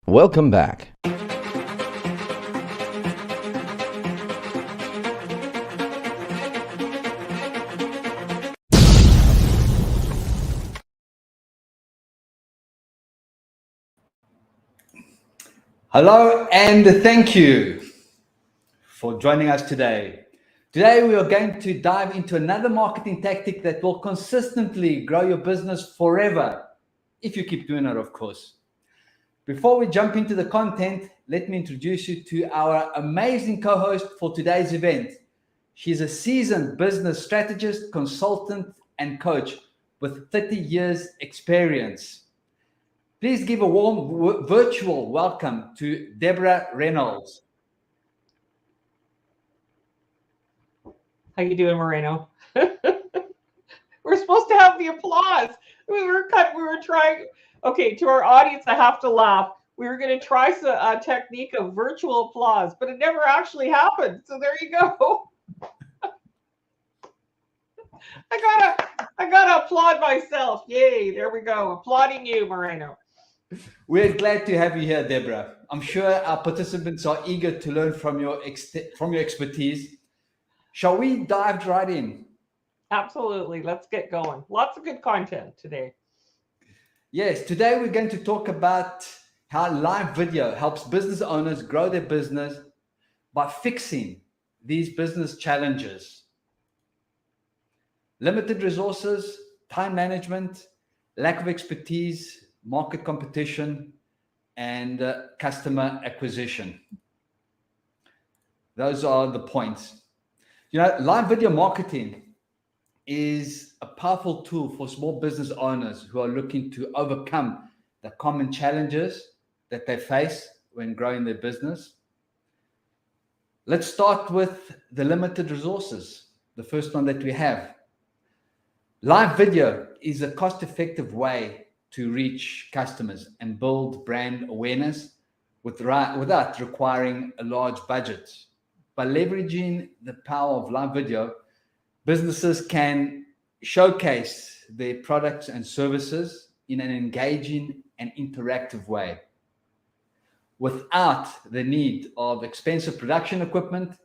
Welcome back. Hello and thank you for joining us today. Today we are going to dive into another marketing tactic that will consistently grow your business forever, if you keep doing it, of course. Before we jump into the content, let me introduce you to our amazing co-host for today's event. She's a seasoned business strategist, consultant, and coach with 30 years experience. Please give a warm virtual welcome to Deborah Reynolds. How you doing, Moreno? We're supposed to have the applause. We were trying. Okay, to our audience, I have to laugh. We were going to try a technique of virtual applause, but it never actually happened. So there you go. I gotta applaud myself. Yay! There we go. Applauding you, Moreno. We're glad to have you here, Deborah. I'm sure our participants are eager to learn from your expertise. Shall we dive right in? Absolutely. Let's get going. Lots of good content today. Yes, today we're going to talk about how live video helps business owners grow their business by fixing these business challenges. Limited resources, time management, lack of expertise, market competition, and customer acquisition. Those are the points. You know, live video marketing is a powerful tool for small business owners who are looking to overcome the common challenges that they face when growing their business. Let's start with the limited resources, the first one that we have. Live video is a cost-effective way to reach customers and build brand awareness without requiring a large budget. By leveraging the power of live video, businesses can showcase their products and services in an engaging and interactive way without the need of expensive production equipment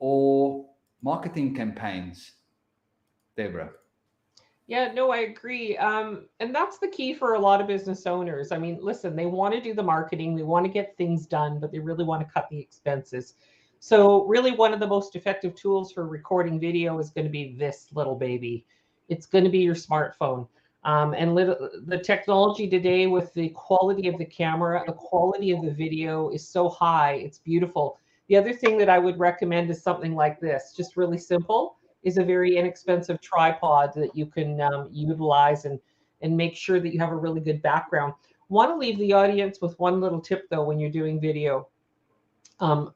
or marketing campaigns. Deborah. Yeah, no, I agree. And that's the key for a lot of business owners. I mean, listen, they want to do the marketing, they want to get things done, but they really want to cut the expenses. So really one of the most effective tools for recording video is going to be this little baby. It's going to be your smartphone. The technology today with the quality of the camera, the quality of the video is so high, it's beautiful. The other thing that I would recommend is something like this, just really simple, is a very inexpensive tripod that you can utilize and make sure that you have a really good background. Want to leave the audience with one little tip though when you're doing video.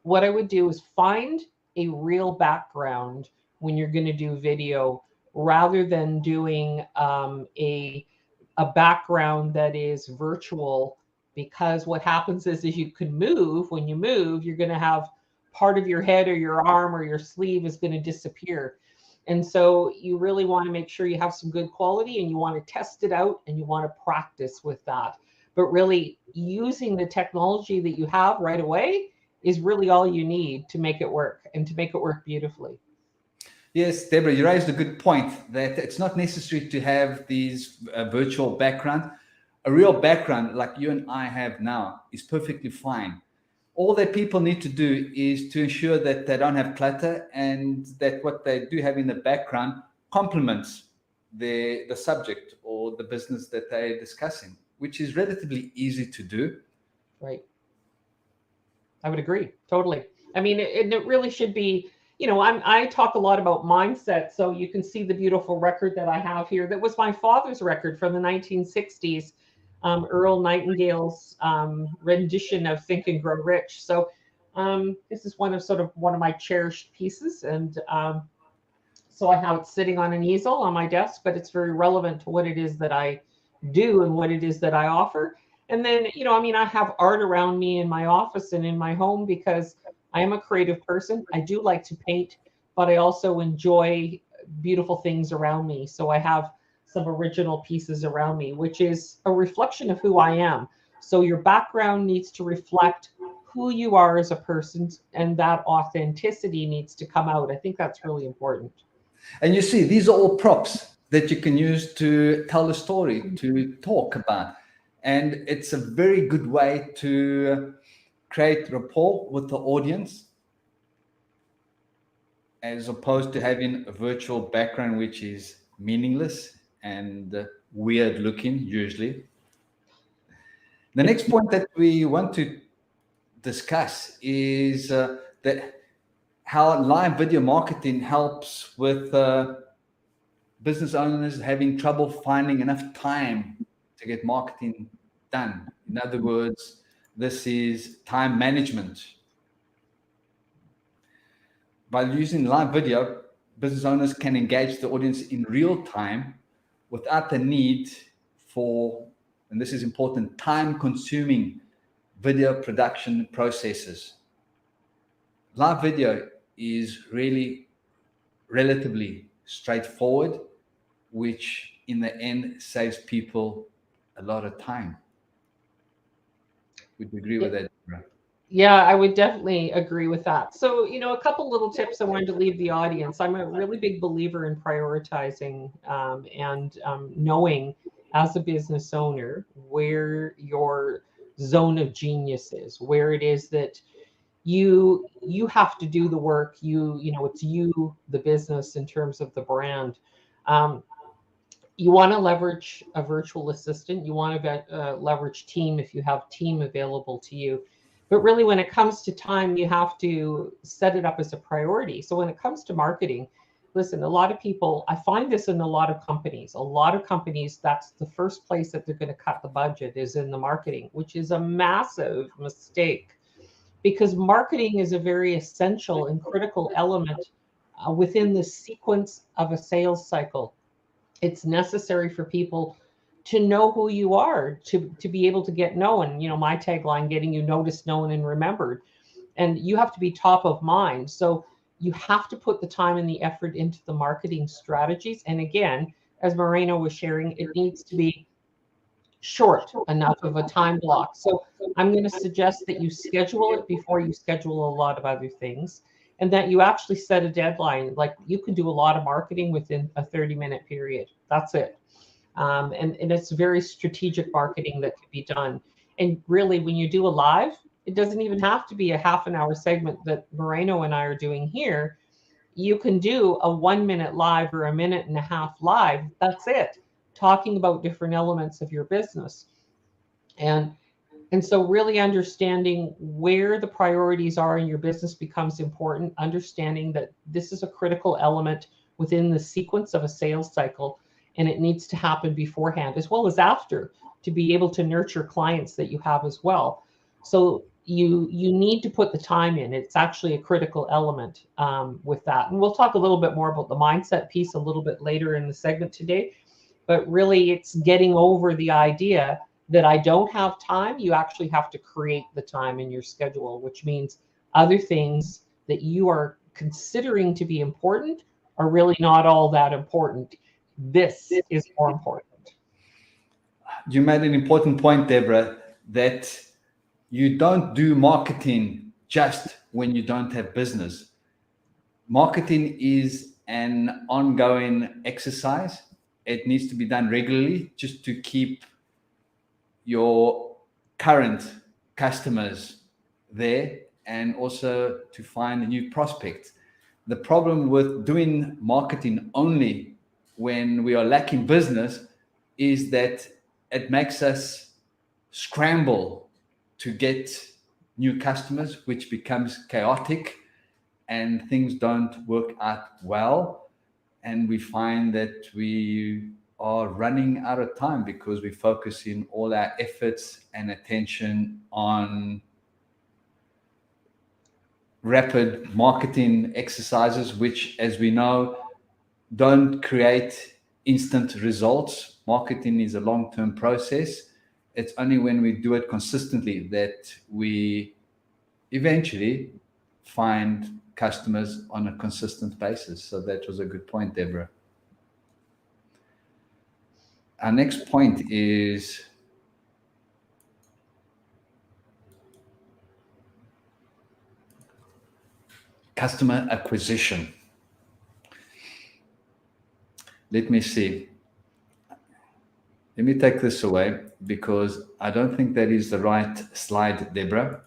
What I would do is find a real background when you're going to do video rather than doing a background that is virtual, because what happens is you can move. When you move, you're going to have part of your head or your arm or your sleeve is going to disappear. And so you really want to make sure you have some good quality and you want to test it out and you want to practice with that. But really using the technology that you have right away is really all you need to make it work and to make it work beautifully. Yes, Deborah, you raised a good point that it's not necessary to have these virtual background. A real background like you and I have now is perfectly fine. All that people need to do is to ensure that they don't have clutter and that what they do have in the background complements the subject or the business that they're discussing, which is relatively easy to do. Right. I would agree. Totally. I mean, it really should be, you know, I talk a lot about mindset. So you can see the beautiful record that I have here. That was my father's record from the 1960s. Earl Nightingale's rendition of Think and Grow Rich. So this is one of my cherished pieces. And so I have it sitting on an easel on my desk, but it's very relevant to what it is that I do and what it is that I offer. And then, you know, I mean, I have art around me in my office and in my home because I am a creative person. I do like to paint, but I also enjoy beautiful things around me. So I have some original pieces around me, which is a reflection of who I am. So your background needs to reflect who you are as a person, and that authenticity needs to come out. I think that's really important. And you see, these are all props that you can use to tell a story, to talk about. And it's a very good way to create rapport with the audience, as opposed to having a virtual background which is meaningless and weird looking usually. The next point that we want to discuss is that how live video marketing helps with business owners having trouble finding enough time to get marketing done. In other words, this is time management. By using live video, business owners can engage the audience in real time without the need for, and this is important, time consuming video production processes. Live video is really relatively straightforward, which in the end saves people a lot of time. Would you agree with that, Deborah? Yeah, I would definitely agree with that. So, a couple little tips I wanted to leave the audience. I'm a really big believer in prioritizing and knowing as a business owner where your zone of genius is, where it is that you have to do the work. It's you, the business, in terms of the brand. Um, you want to leverage a virtual assistant. You want to leverage team if you have team available to you. But really, when it comes to time, you have to set it up as a priority. So when it comes to marketing, listen, a lot of people, I find this in a lot of companies. A lot of companies, that's the first place that they're going to cut the budget is in the marketing, which is a massive mistake because marketing is a very essential and critical element within the sequence of a sales cycle. It's necessary for people to know who you are, to be able to get known. My tagline, getting you noticed, known, and remembered. And you have to be top of mind. So you have to put the time and the effort into the marketing strategies. And again, as Moreno was sharing, it needs to be short enough of a time block. So I'm going to suggest that you schedule it before you schedule a lot of other things, and that you actually set a deadline. Like you can do a lot of marketing within a 30-minute period. That's it. And it's very strategic marketing that can be done. And really, when you do a live, it doesn't even have to be a half an hour segment that Moreno and I are doing here. You can do a 1 minute live or a minute and a half live. That's it, talking about different elements of your business. And so really understanding where the priorities are in your business becomes important, understanding that this is a critical element within the sequence of a sales cycle, and it needs to happen beforehand as well as after to be able to nurture clients that you have as well. So you need to put the time in. It's actually a critical element with that. And we'll talk a little bit more about the mindset piece a little bit later in the segment today. But really, it's getting over the idea that I don't have time. You actually have to create the time in your schedule, which means other things that you are considering to be important are really not all that important. This is more important. You made an important point, Deborah, that you don't do marketing just when you don't have business. Marketing is an ongoing exercise. It needs to be done regularly just to keep your current customers there and also to find new prospects. The problem with doing marketing only when we are lacking business is that it makes us scramble to get new customers, which becomes chaotic and things don't work out well. And we find that we are running out of time because we're focusing all our efforts and attention on rapid marketing exercises, which, as we know, don't create instant results. Marketing is a long-term process. It's only when we do it consistently that we eventually find customers on a consistent basis. So that was a good point, Deborah. Our next point is customer acquisition. Let me see. Let me take this away because I don't think that is the right slide, Deborah.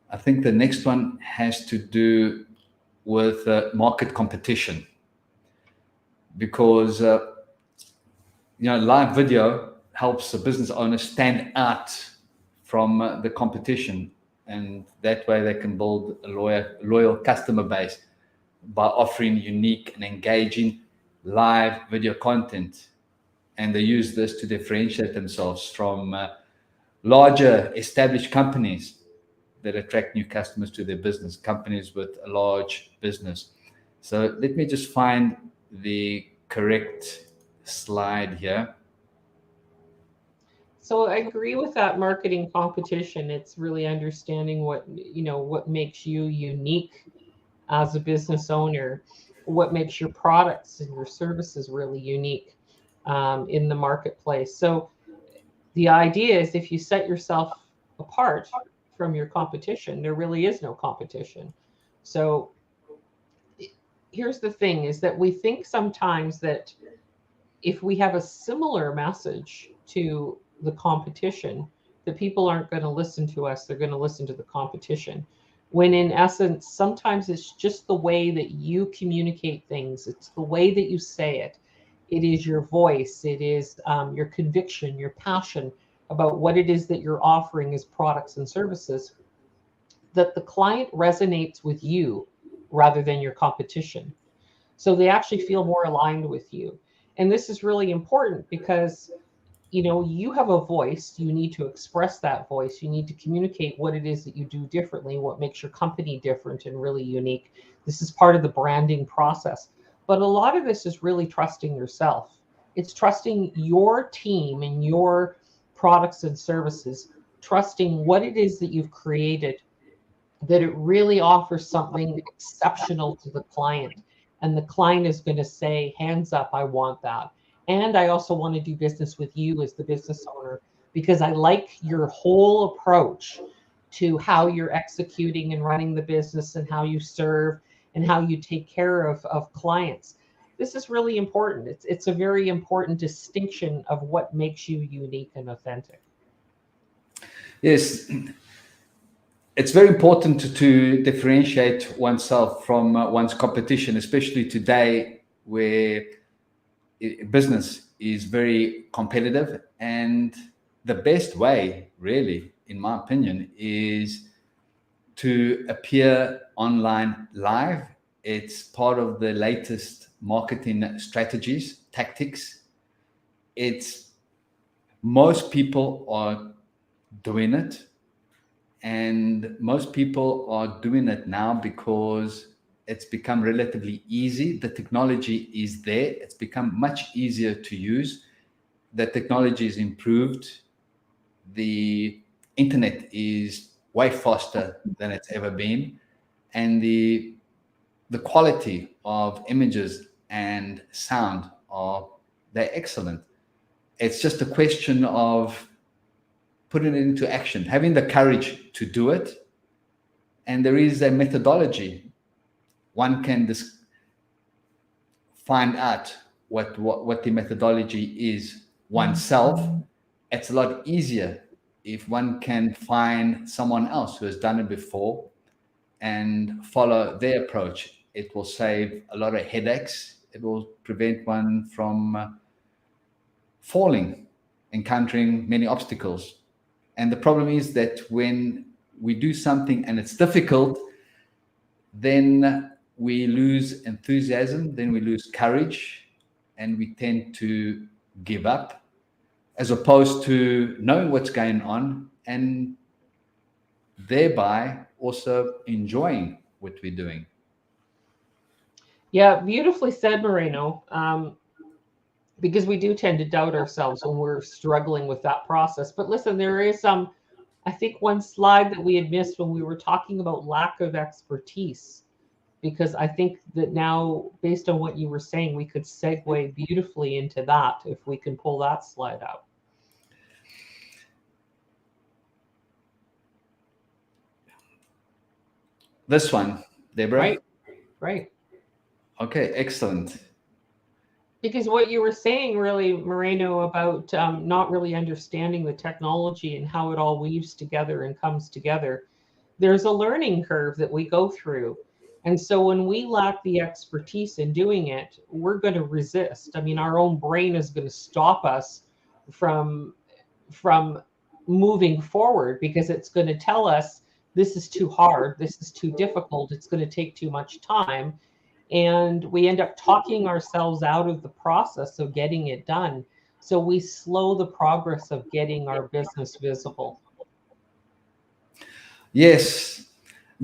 I think the next one has to do with market competition, because live video helps a business owner stand out from the competition, and that way they can build a loyal customer base by offering unique and engaging live video content. And they use this to differentiate themselves from larger established companies that attract new customers to their business, companies with a large business. So let me just find the correct slide here. So I agree with that marketing competition. It's really understanding what makes you unique as a business owner, what makes your products and your services really unique in the marketplace. So the idea is, if you set yourself apart from your competition, there really is no competition. So here's the thing, is that we think sometimes that if we have a similar message to the competition, that people aren't going to listen to us, they're going to listen to the competition. When in essence, sometimes it's just the way that you communicate things. It's the way that you say it. It is your voice. It is your conviction, your passion about what it is that you're offering as products and services, that the client resonates with you rather than your competition. So they actually feel more aligned with you. And this is really important because you have a voice. You need to express that voice. You need to communicate what it is that you do differently, what makes your company different and really unique. This is part of the branding process. But a lot of this is really trusting yourself. It's trusting your team and your products and services, trusting what it is that you've created, that it really offers something exceptional to the client. And the client is going to say, hands up, I want that. And I also want to do business with you as the business owner, because I like your whole approach to how you're executing and running the business and how you serve and how you take care of clients. This is really important. It's a very important distinction of what makes you unique and authentic. Yes, it's very important to differentiate oneself from one's competition, especially today where business is very competitive. And the best way, really, in my opinion, is to appear online live. It's part of the latest marketing strategies, tactics. Most people are doing it, and most people are doing it now because it's become relatively easy. The technology is there. It's become much easier to use. The technology is improved. The internet is way faster than it's ever been. And the quality of images and sound they're excellent. It's just a question of putting it into action, having the courage to do it. And there is a methodology. One can find out what the methodology is oneself. It's a lot easier if one can find someone else who has done it before and follow their approach. It will save a lot of headaches. It will prevent one from falling, encountering many obstacles. And the problem is that when we do something and it's difficult, then we lose enthusiasm, then we lose courage, and we tend to give up, as opposed to knowing what's going on and thereby also enjoying what we're doing. Yeah, beautifully said, Moreno. Because we do tend to doubt ourselves when we're struggling with that process. But listen, there is I think one slide that we had missed when we were talking about lack of expertise, because I think that now, based on what you were saying, we could segue beautifully into that if we can pull that slide out. This one, Deborah? Right. Okay, excellent. Because what you were saying really, Moreno, about not really understanding the technology and how it all weaves together and comes together, there's a learning curve that we go through. And so when we lack the expertise in doing it, we're going to resist. I mean, our own brain is going to stop us from from moving forward because it's going to tell us this is too hard, this is too difficult, it's going to take too much time. And we end up talking ourselves out of the process of getting it done. So we slow the progress of getting our business visible. Yes,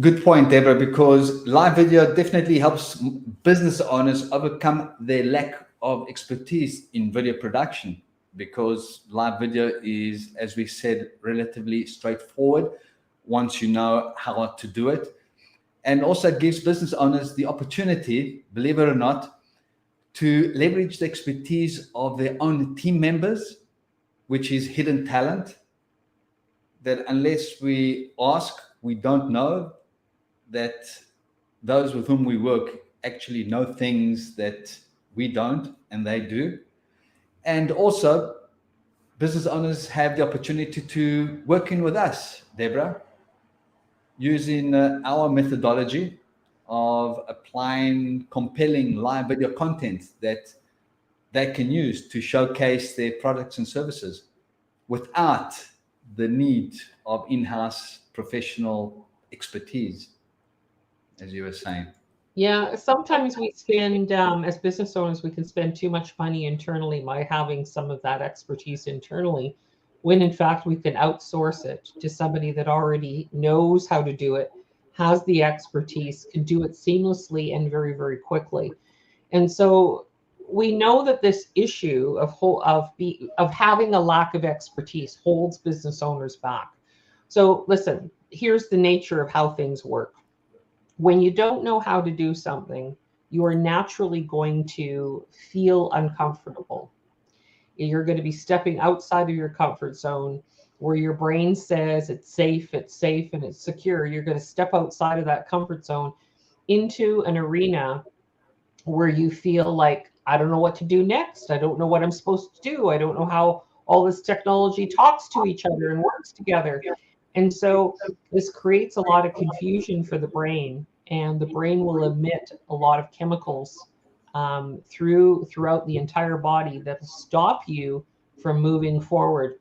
good point, Deborah, because live video definitely helps business owners overcome their lack of expertise in video production, because live video is, as we said, relatively straightforward once you know how to do it. And also gives business owners the opportunity, believe it or not, to leverage the expertise of their own team members, which is hidden talent that unless we ask, we don't know, that those with whom we work actually know things that we don't and they do. And also, business owners have the opportunity to work in with us, Deborah, using our methodology of applying compelling live video content that they can use to showcase their products and services without the need of in-house professional expertise, as you were saying. Yeah, sometimes we spend, as business owners, we can spend too much money internally by having some of that expertise internally, when in fact we can outsource it to somebody that already knows how to do it, has the expertise, can do it seamlessly and very, very quickly. And so we know that this issue of having a lack of expertise holds business owners back. So listen, here's the nature of how things work. When you don't know how to do something, you are naturally going to feel uncomfortable. You're going to be stepping outside of your comfort zone where your brain says it's safe, and it's secure. You're going to step outside of that comfort zone into an arena where you feel like, I don't know what to do next. I don't know what I'm supposed to do. I don't know how all this technology talks to each other and works together. And so this creates a lot of confusion for the brain, and the brain will emit a lot of chemicals throughout the entire body that will stop you from moving forward,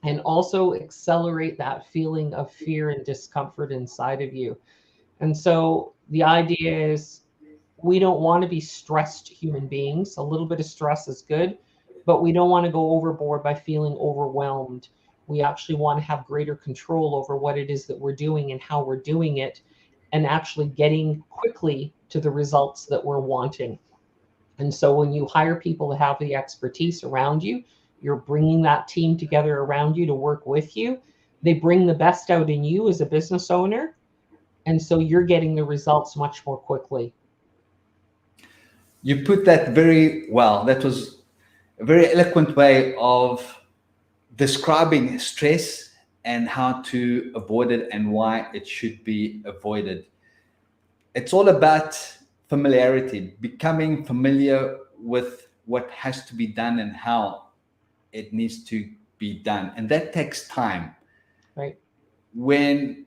and also accelerate that feeling of fear and discomfort inside of you. And so the idea is, we don't want to be stressed human beings. A little bit of stress is good, but we don't want to go overboard by feeling overwhelmed. We actually want to have greater control over what it is that we're doing and how we're doing it, and actually getting quickly to the results that we're wanting. And so when you hire people to have the expertise around you, you're bringing that team together around you to work with you. They bring the best out in you as a business owner. And so you're getting the results much more quickly. You put that very well. That was a very eloquent way of describing stress and how to avoid it and why it should be avoided. It's all about familiarity, becoming familiar with what has to be done and how it needs to be done. And that takes time. Right. When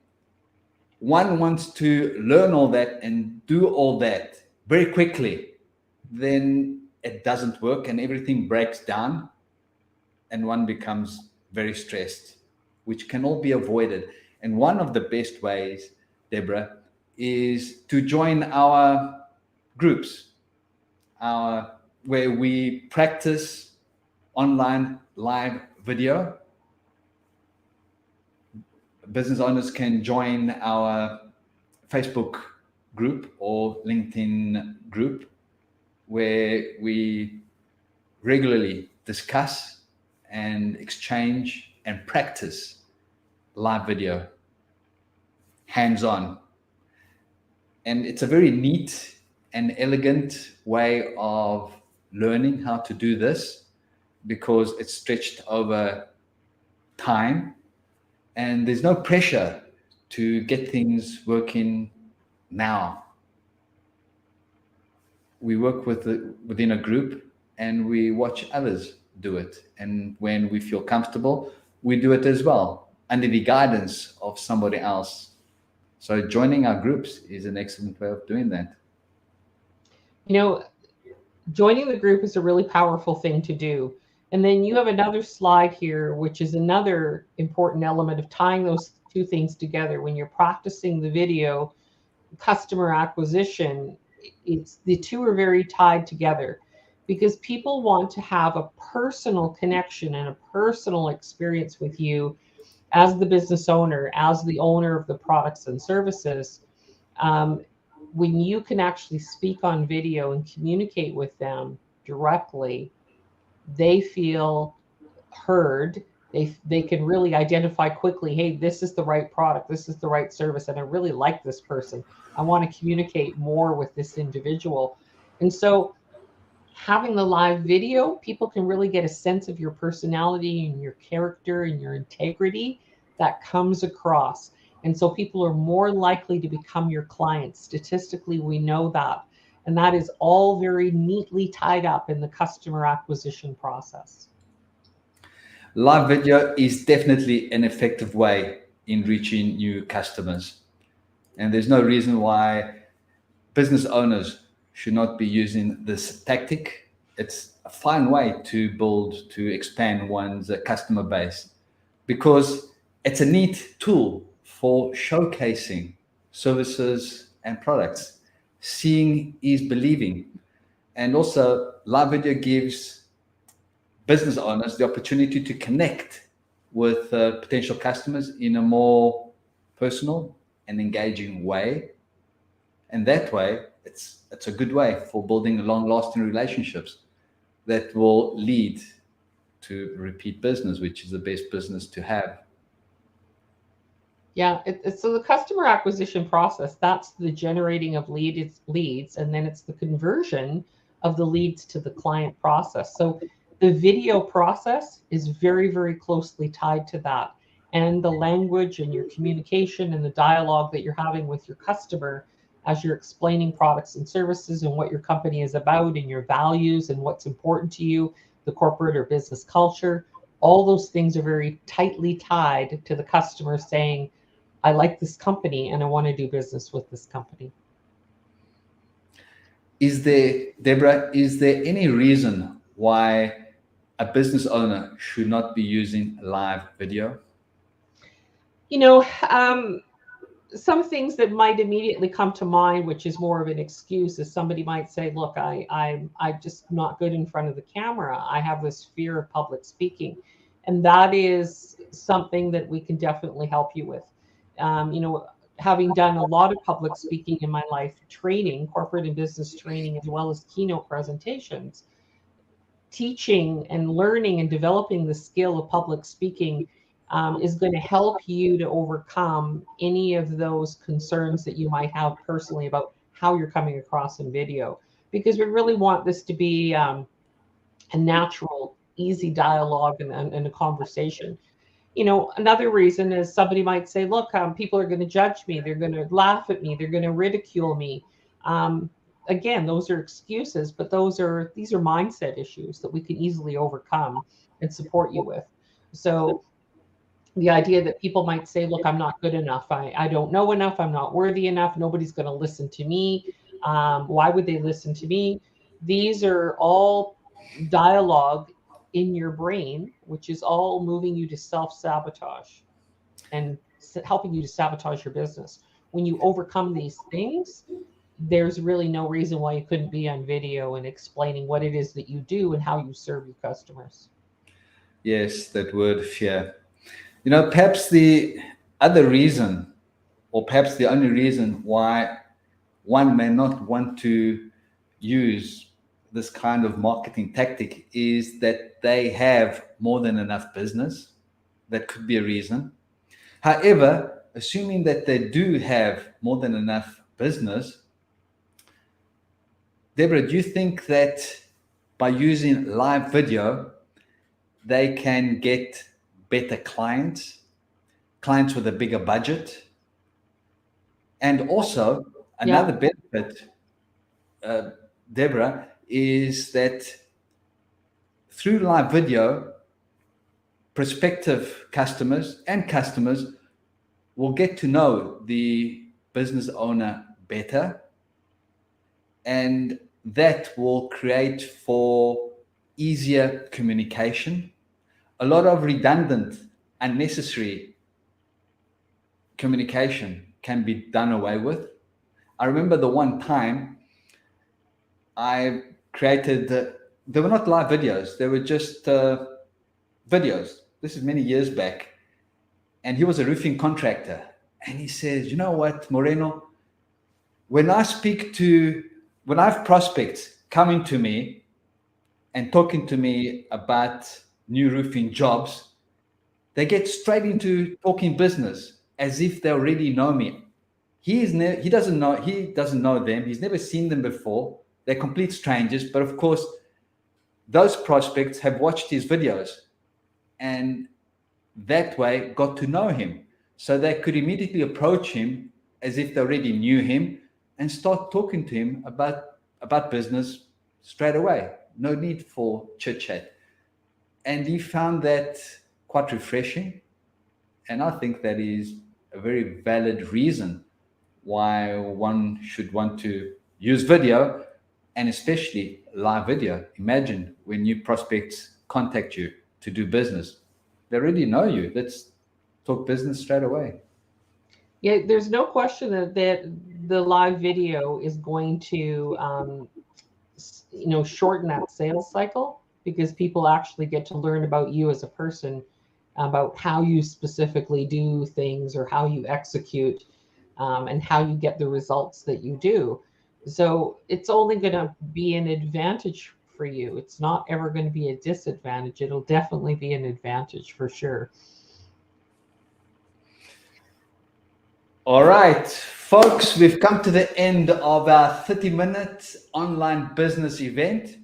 one wants to learn all that and do all that very quickly, then it doesn't work and everything breaks down and one becomes very stressed, which can all be avoided. And one of the best ways, Deborah, is to join our groups, where we practice online live video. Business owners can join our Facebook group or LinkedIn group, where we regularly discuss and exchange and practice live video, hands-on. And it's a very neat and elegant way of learning how to do this, because it's stretched over time and there's no pressure to get things working now. we work within a group and we watch others do it. And when we feel comfortable, we do it as well under the guidance of somebody else. So joining our groups is an excellent way of doing that. You know, joining the group is a really powerful thing to do. And then you have another slide here, which is another important element of tying those two things together. When you're practicing the video customer acquisition, it's the two are very tied together because people want to have a personal connection and a personal experience with you as the business owner, as the owner of the products and services. When you can actually speak on video and communicate with them directly, they feel heard. They can really identify quickly, hey, this is the right product, this is the right service, and I really like this person. I want to communicate more with this individual. And so having the live video, people can really get a sense of your personality and your character and your integrity that comes across. And so people are more likely to become your clients. Statistically, we know that. And that is all very neatly tied up in the customer acquisition process. Live video is definitely an effective way in reaching new customers. And there's no reason why business owners should not be using this tactic. It's a fine way to expand one's customer base, because it's a neat tool for showcasing services and products. Seeing is believing. And also, live video gives business owners the opportunity to connect with potential customers in a more personal and engaging way. And that way, it's a good way for building long-lasting relationships that will lead to repeat business, which is the best business to have. Yeah, so the customer acquisition process, that's the generating of leads, and then it's the conversion of the leads to the client process. So the video process is very, very closely tied to that. And the language and your communication and the dialogue that you're having with your customer as you're explaining products and services and what your company is about and your values and what's important to you, the corporate or business culture, all those things are very tightly tied to the customer saying, I like this company and I want to do business with this company. Deborah, is there any reason why a business owner should not be using live video? You know, some things that might immediately come to mind, which is more of an excuse, is somebody might say, look, I'm just not good in front of the camera. I have this fear of public speaking. And that is something that we can definitely help you with. You know, having done a lot of public speaking in my life, training, corporate and business training, as well as keynote presentations, teaching and learning and developing the skill of public speaking is going to help you to overcome any of those concerns that you might have personally about how you're coming across in video. Because we really want this to be a natural, easy dialogue and a conversation. You know, another reason is somebody might say, look, people are going to judge me. They're going to laugh at me. They're going to ridicule me. Again, those are excuses, but these are mindset issues that we can easily overcome and support you with. So the idea that people might say, look, I'm not good enough. I don't know enough. I'm not worthy enough. Nobody's going to listen to me. Why would they listen to me? These are all dialogue in your brain, which is all moving you to self-sabotage and helping you to sabotage your business. When you overcome these things, there's really no reason why you couldn't be on video and explaining what it is that you do and how you serve your customers. Yes, that word fear. You know, perhaps the other reason, or perhaps the only reason why one may not want to use this kind of marketing tactic is that they have more than enough business. That could be a reason. However, assuming that they do have more than enough business, Deborah, do you think that by using live video, they can get better clients with a bigger budget? And also, another benefit, Deborah, is that through live video, prospective customers and customers will get to know the business owner better, and that will create for easier communication. A lot of redundant, unnecessary communication can be done away with. I remember the one time I created, they were not live videos, they were just videos. This is many years back. And he was a roofing contractor. And he says, you know what, Moreno, when I have prospects coming to me and talking to me about new roofing jobs, they get straight into talking business as if they already know me. He doesn't know them. He's never seen them before. They're complete strangers. But of course, those prospects have watched his videos and that way got to know him. So they could immediately approach him as if they already knew him and start talking to him about business straight away. No need for chit chat. And he found that quite refreshing. And I think that is a very valid reason why one should want to use video, and especially live video. Imagine when new prospects contact you to do business. They already know you. Let's talk business straight away. Yeah, there's no question that the live video is going to shorten that sales cycle, because people actually get to learn about you as a person, about how you specifically do things or how you execute, and how you get the results that you do. So it's only going to be an advantage for you. It's not ever going to be a disadvantage. It'll definitely be an advantage for sure. All right, folks, we've come to the end of our 30-minute online business event.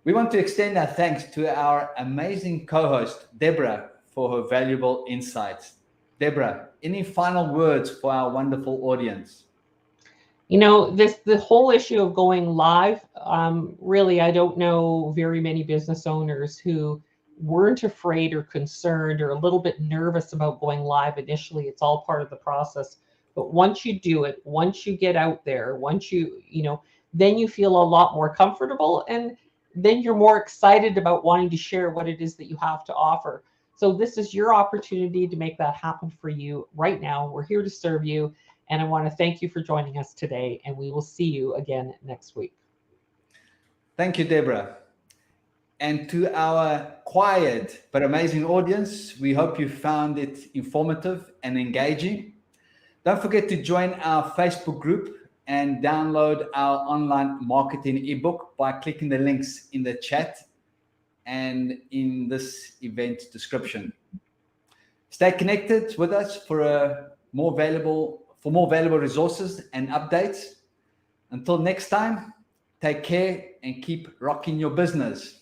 We want to extend our thanks to our amazing co-host, Deborah, for her valuable insights. Deborah, any final words for our wonderful audience? The whole issue of going live, really, I don't know very many business owners who weren't afraid or concerned or a little bit nervous about going live initially. It's all part of the process. But once you do it, once you get out there, then you feel a lot more comfortable, and then you're more excited about wanting to share what it is that you have to offer. So this is your opportunity to make that happen for you right now. We're here to serve you. And I want to thank you for joining us today, and we will see you again next week. Thank you, Deborah. And to our quiet but amazing audience, we hope you found it informative and engaging. Don't forget to join our Facebook group and download our online marketing ebook by clicking the links in the chat and in this event description. Stay connected with us for more valuable resources and updates. Until next time, take care and keep rocking your business.